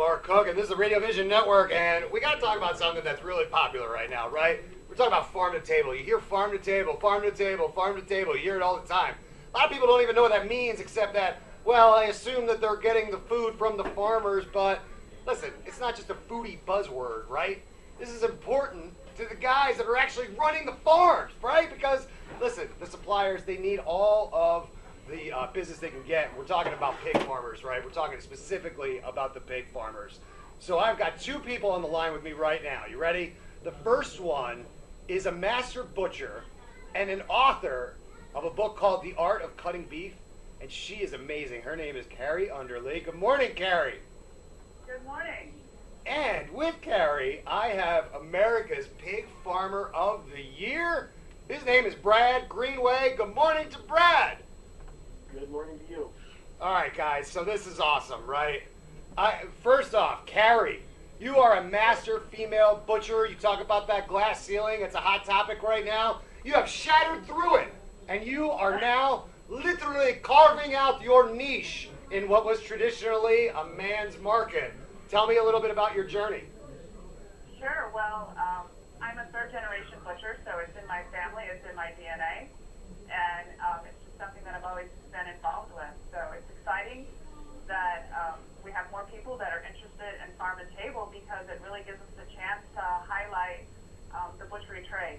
Mark Cook, and this is the Radio Vision Network, and we got to talk about something that's really popular right now, right? We're talking about farm to table. You hear farm to table, farm to table, farm to table. You hear it all the time. A lot of people don't even know what that means, except that, well, I assume that they're getting the food from the farmers, but listen, it's not just a foodie buzzword, right? This is important to the guys that are actually running the farms, right? Because, listen, the suppliers, they need all of the business they can get. We're talking about pig farmers, right? We're talking specifically about the pig farmers. So I've got two people on the line with me right now. You ready? The first one is a master butcher and an author of a book called The Art of Cutting Beef, and she is amazing. Her name is Carrie Underley. Good morning, Carrie. Good morning. And with Carrie, I have America's Pig Farmer of the Year. His name is Brad Greenway. Good morning to Brad. Good morning to you. All right, guys, so this is awesome, right? First off, Carrie, you are a master female butcher. You talk about that glass ceiling. It's a hot topic right now. You have shattered through it, and you are now literally carving out your niche in what was traditionally a man's market. Tell me a little bit about your journey. Sure. Well, I'm a third-generation butcher, so it's in my family, it's in my DNA, and it's just something that I've always been involved with. So it's exciting that we have more people that are interested in farm to table because it really gives us a chance to highlight the butchery trade.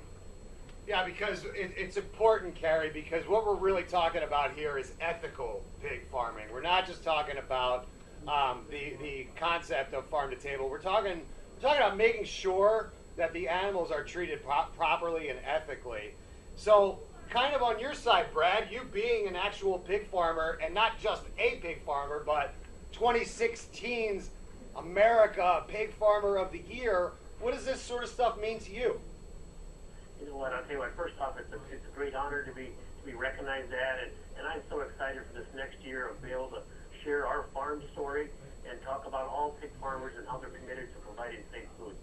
Yeah, because it's important, Carrie, because what we're really talking about here is ethical pig farming. We're not just talking about the concept of farm to table. We're talking about making sure that the animals are treated properly and ethically. So, kind of on your side, Brad, you being an actual pig farmer, and not just a pig farmer, but 2016's America Pig Farmer of the Year, what does this sort of stuff mean to you? You know what? I'll tell you what. First off, it's a great honor to be recognized at, and I'm so excited for this next year of being able to share our farm story and talk about all pig farmers and how they're committed to providing safe food.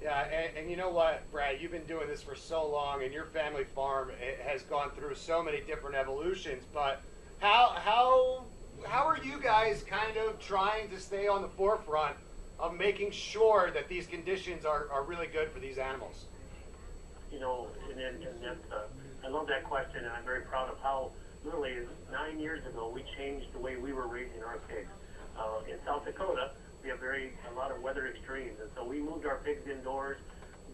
Yeah, and you know what, Brad, you've been doing this for so long, and your family farm has gone through so many different evolutions, but how are you guys kind of trying to stay on the forefront of making sure that these conditions are really good for these animals? You know, and that's, I love that question, and I'm very proud of how literally 9 years ago we changed the way we were raising our pigs. In South Dakota, we have a lot of weather extremes, and so we moved our pigs indoors,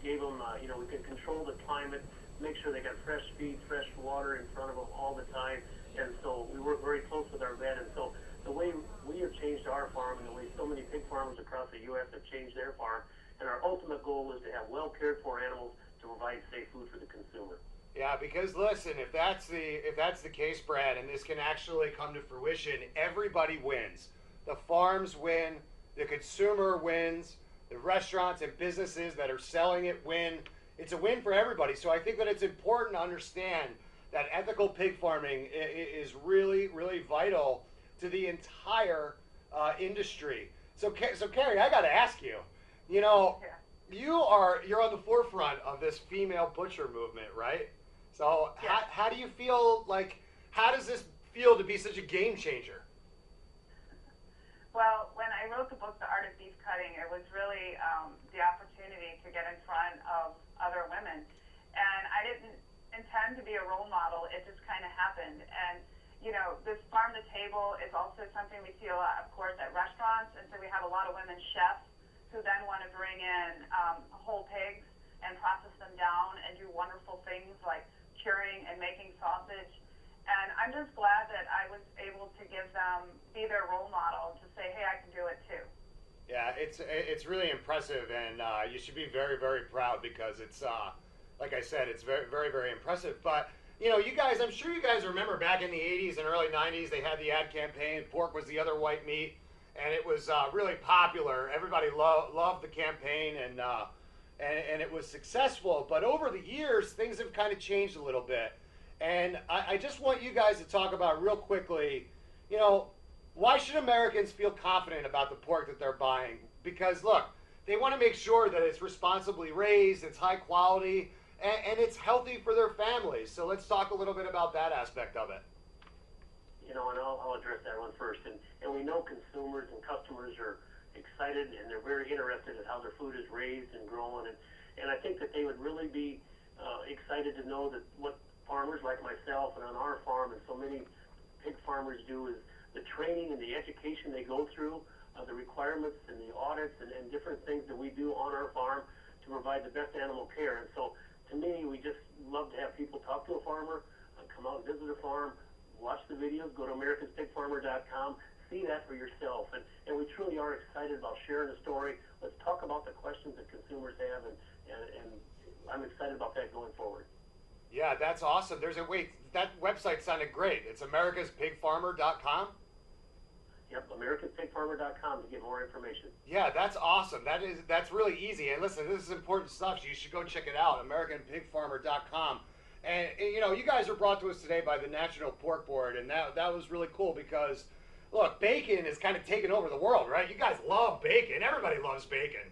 gave them, we could control the climate, make sure they got fresh feed, fresh water in front of them all the time, and so we work very close with our vet, and so the way we have changed our farm and the way so many pig farmers across the U.S. have changed their farm, and our ultimate goal is to have well cared for animals to provide safe food for the consumer. Yeah, because listen, if that's the case, Brad, and this can actually come to fruition, everybody wins. The farms win, the consumer wins, the restaurants and businesses that are selling it win. It's a win for everybody. So I think that it's important to understand that ethical pig farming is really, really vital to the entire industry. So Carrie, I got to ask you, you're on the forefront of this female butcher movement, right? So Yeah. how do you feel how does this feel to be such a game changer? Well, when I wrote the book, The Art of Beef Cutting, it was really the opportunity to get in front of other women. And I didn't intend to be a role model. It just kind of happened. And, this farm to table is also something we see a lot, of course, at restaurants. And so we have a lot of women chefs who then want to bring in whole pigs and process them down and do wonderful things like curing and making sausage. And I'm just glad that I was able to be their role model to say, hey, I can do it too. Yeah, it's really impressive, and you should be very, very proud because it's, like I said, it's very, very, very impressive. But, you guys, I'm sure you guys remember back in the 80s and early 90s, they had the ad campaign, pork was the other white meat, and it was really popular. Everybody loved the campaign, and it was successful. But over the years, things have kind of changed a little bit. And I just want you guys to talk about real quickly, why should Americans feel confident about the pork that they're buying? Because, look, they want to make sure that it's responsibly raised, it's high quality, and it's healthy for their families. So let's talk a little bit about that aspect of it. And I'll address that one first. And we know consumers and customers are excited and they're very interested in how their food is raised and grown, and I think that they would really be excited to know that what farmers like myself and on our farm and so many pig farmers do is the training and the education they go through, the requirements and the audits and different things that we do on our farm to provide the best animal care. And so to me, we just love to have people talk to a farmer, come out and visit a farm, watch the videos, go to americanspigfarmer.com, see that for yourself. And we truly are excited about sharing the story. Let's talk about the questions that consumers have, and I'm excited about that going forward. Yeah, that's awesome. That website sounded great. It's americaspigfarmer.com? Yep, americanspigfarmer.com to get more information. Yeah, that's awesome. That's really easy. And listen, this is important stuff, so you should go check it out, americanpigfarmer.com. And you know, you guys were brought to us today by the National Pork Board, and that was really cool because, look, bacon is kind of taking over the world, right? You guys love bacon. Everybody loves bacon.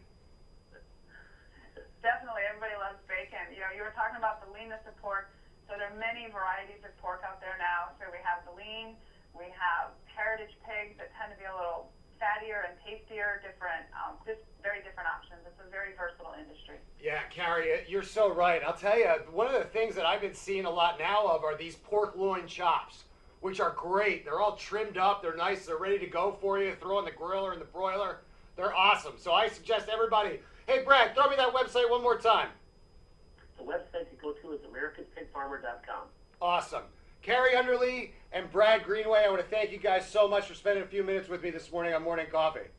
Definitely, everybody loves bacon. You know, you were talking about the leanness of pork. So there are many varieties of pork out there now. So we have the lean, we have heritage pigs that tend to be a little fattier and tastier, just very different options. It's a very versatile industry. Yeah, Carrie, you're so right. I'll tell you, one of the things that I've been seeing a lot now of are these pork loin chops, which are great. They're all trimmed up. They're nice. They're ready to go for you. Throw in the grill or in the broiler. They're awesome. So I suggest everybody, hey, Brad, throw me that website one more time. The website to go to is americanspigfarmer.com. Awesome. Carrie Underly and Brad Greenway, I want to thank you guys so much for spending a few minutes with me this morning on Morning Coffee.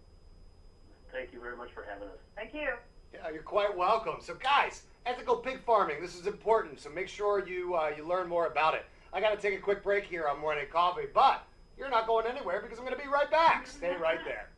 Thank you very much for having us. Thank you. Yeah, you're quite welcome. So guys, ethical pig farming, this is important, so make sure you learn more about it. I got to take a quick break here on Morning Coffee, but you're not going anywhere because I'm going to be right back. Stay right there.